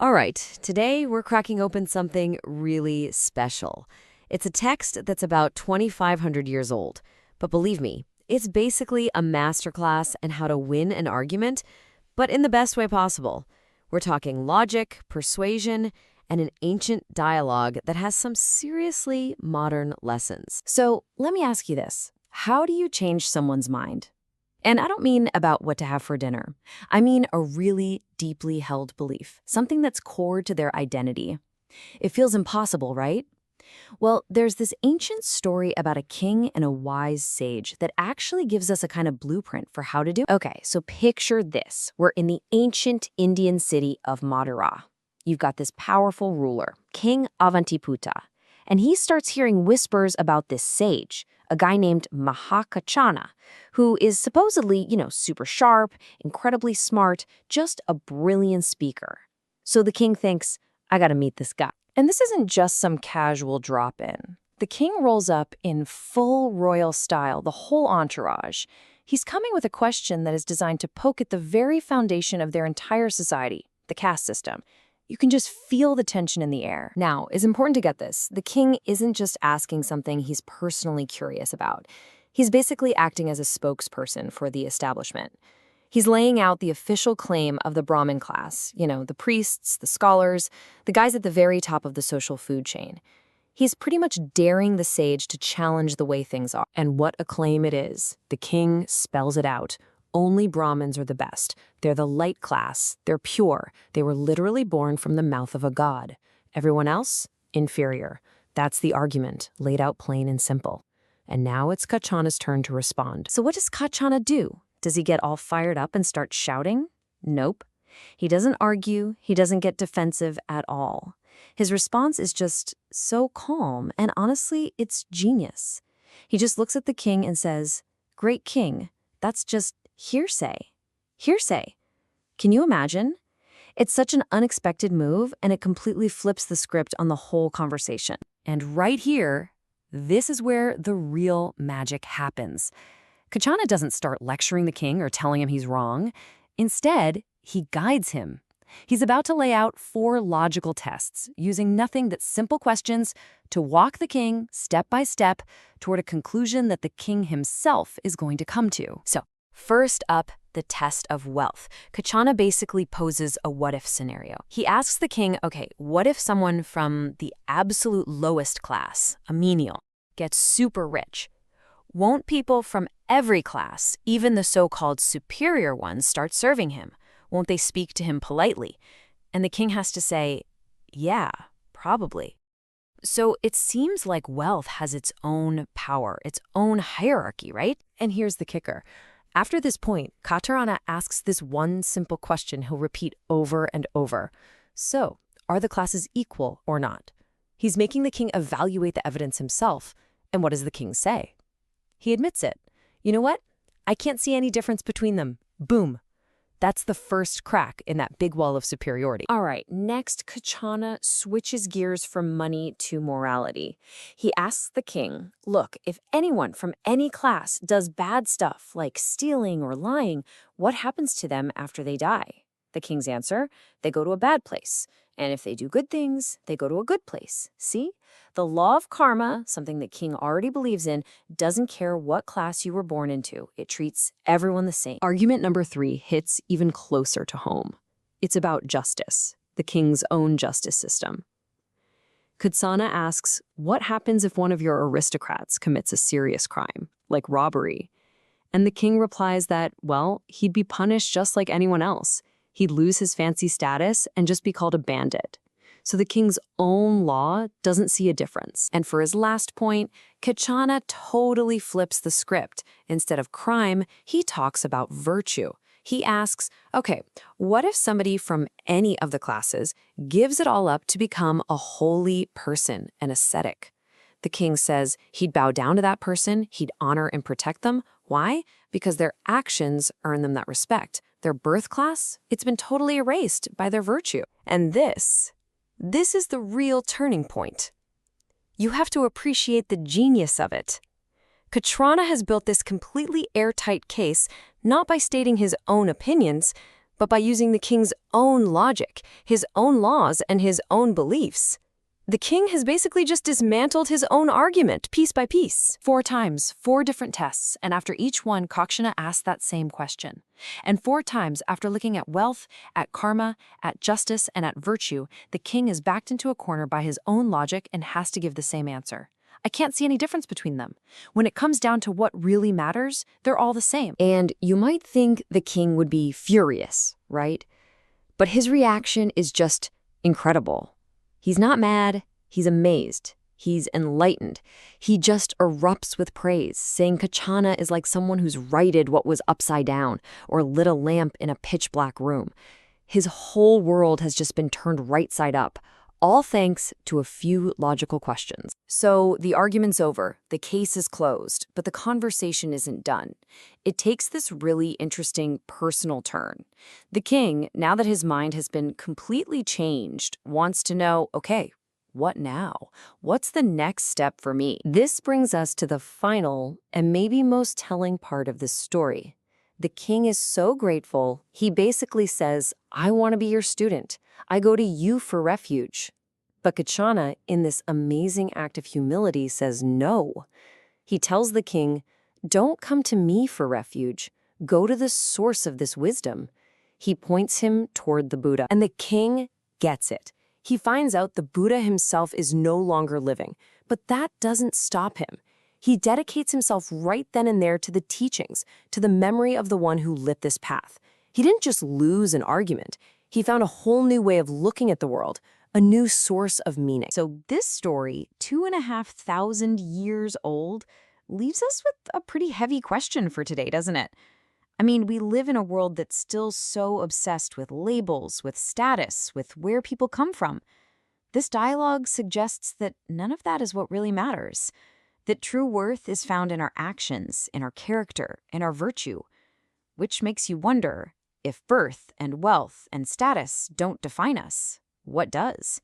All right, today we're cracking open something really special. It's a text that's about 2,500 years old. But believe me, it's basically a masterclass in how to win an argument, but in the best way possible. We're talking logic, persuasion, and an ancient dialogue that has some seriously modern lessons. So let me ask you this. How do you change someone's mind? And I don't mean about what to have for dinner. I mean a really deeply held belief, something that's core to their identity. It feels impossible, right? Well, there's this ancient story about a king and a wise sage that actually gives us a kind of blueprint for how to do it. Okay, so picture this. We're in the ancient Indian city of Madhurā. You've got this powerful ruler, King Avantiputta, and he starts hearing whispers about this sage, a guy named Mahakachana, who is supposedly, super sharp, incredibly smart, just a brilliant speaker. So the king thinks, I gotta meet this guy. And this isn't just some casual drop-in. The king rolls up in full royal style, the whole entourage. He's coming with a question that is designed to poke at the very foundation of their entire society, the caste system. You can just feel the tension in the air. Now, it's important to get this. The king isn't just asking something he's personally curious about. He's basically acting as a spokesperson for the establishment. He's laying out the official claim of the Brahmin class, the priests, the scholars, the guys at the very top of the social food chain. He's pretty much daring the sage to challenge the way things are. And what a claim it is. The king spells it out. Only Brahmins are the best. They're the light class. They're pure. They were literally born from the mouth of a god. Everyone else? Inferior. That's the argument, laid out plain and simple. And now it's Kachana's turn to respond. So what does Kachana do? Does he get all fired up and start shouting? Nope. He doesn't argue. He doesn't get defensive at all. His response is just so calm, and honestly, it's genius. He just looks at the king and says, "Great king, that's just hearsay. Hearsay." Can you imagine? It's such an unexpected move, and it completely flips the script on the whole conversation. And right here, this is where the real magic happens. Kachana doesn't start lecturing the king or telling him he's wrong. Instead, he guides him. He's about to lay out 4 logical tests, using nothing but simple questions to walk the king step by step toward a conclusion that the king himself is going to come to. So, first up, the test of wealth. Kachana basically poses a what-if scenario. He asks the king, okay, what if someone from the absolute lowest class, a menial, gets super rich? Won't people from every class, even the so-called superior ones, start serving him? Won't they speak to him politely? And the king has to say, yeah, probably. So it seems like wealth has its own power, its own hierarchy, right? And here's the kicker. After this point, Katarana asks this one simple question he'll repeat over and over. So, are the classes equal or not? He's making the king evaluate the evidence himself. And what does the king say? He admits it. You know what? I can't see any difference between them. Boom. That's the first crack in that big wall of superiority. All right, next, Kachana switches gears from money to morality. He asks the king, look, if anyone from any class does bad stuff like stealing or lying, what happens to them after they die? The king's answer, they go to a bad place. And if they do good things, they go to a good place. See? The law of karma, something the king already believes in, doesn't care what class you were born into. It treats everyone the same. Argument number 3 hits even closer to home. It's about justice, the king's own justice system. Kutsana asks, what happens if one of your aristocrats commits a serious crime, like robbery? And the king replies that, well, he'd be punished just like anyone else. He'd lose his fancy status and just be called a bandit. So the king's own law doesn't see a difference. And for his last point, Kachana totally flips the script. Instead of crime, he talks about virtue. He asks, okay, what if somebody from any of the classes gives it all up to become a holy person, an ascetic? The king says he'd bow down to that person, he'd honor and protect them. Why? Because their actions earn them that respect. Their birth class, it's been totally erased by their virtue. And this is the real turning point. You have to appreciate the genius of it. Katrana has built this completely airtight case not by stating his own opinions, but by using the king's own logic, his own laws, and his own beliefs. The king has basically just dismantled his own argument piece by piece. 4 times, 4 different tests, and after each one, Kakshana asked that same question. And 4 times, after looking at wealth, at karma, at justice, and at virtue, the king is backed into a corner by his own logic and has to give the same answer. I can't see any difference between them. When it comes down to what really matters, they're all the same. And you might think the king would be furious, right? But his reaction is just incredible. He's not mad, he's amazed, he's enlightened. He just erupts with praise, saying Kachana is like someone who's righted what was upside down or lit a lamp in a pitch-black room. His whole world has just been turned right side up, all thanks to a few logical questions. So the argument's over, the case is closed, but the conversation isn't done. It takes this really interesting personal turn. The king, now that his mind has been completely changed, wants to know, okay, what now? What's the next step for me? This brings us to the final and maybe most telling part of this story. The king is so grateful, he basically says, I want to be your student. I go to you for refuge. But Kachana, in this amazing act of humility, says no. He tells the king, don't come to me for refuge. Go to the source of this wisdom. He points him toward the Buddha. And the king gets it. He finds out the Buddha himself is no longer living. But that doesn't stop him. He dedicates himself right then and there to the teachings, to the memory of the one who lit this path. He didn't just lose an argument. He found a whole new way of looking at the world, a new source of meaning. So this story, 2,500 years old, leaves us with a pretty heavy question for today, doesn't it? I mean, we live in a world that's still so obsessed with labels, with status, with where people come from. This dialogue suggests that none of that is what really matters, that true worth is found in our actions, in our character, in our virtue, which makes you wonder, if birth and wealth and status don't define us, what does?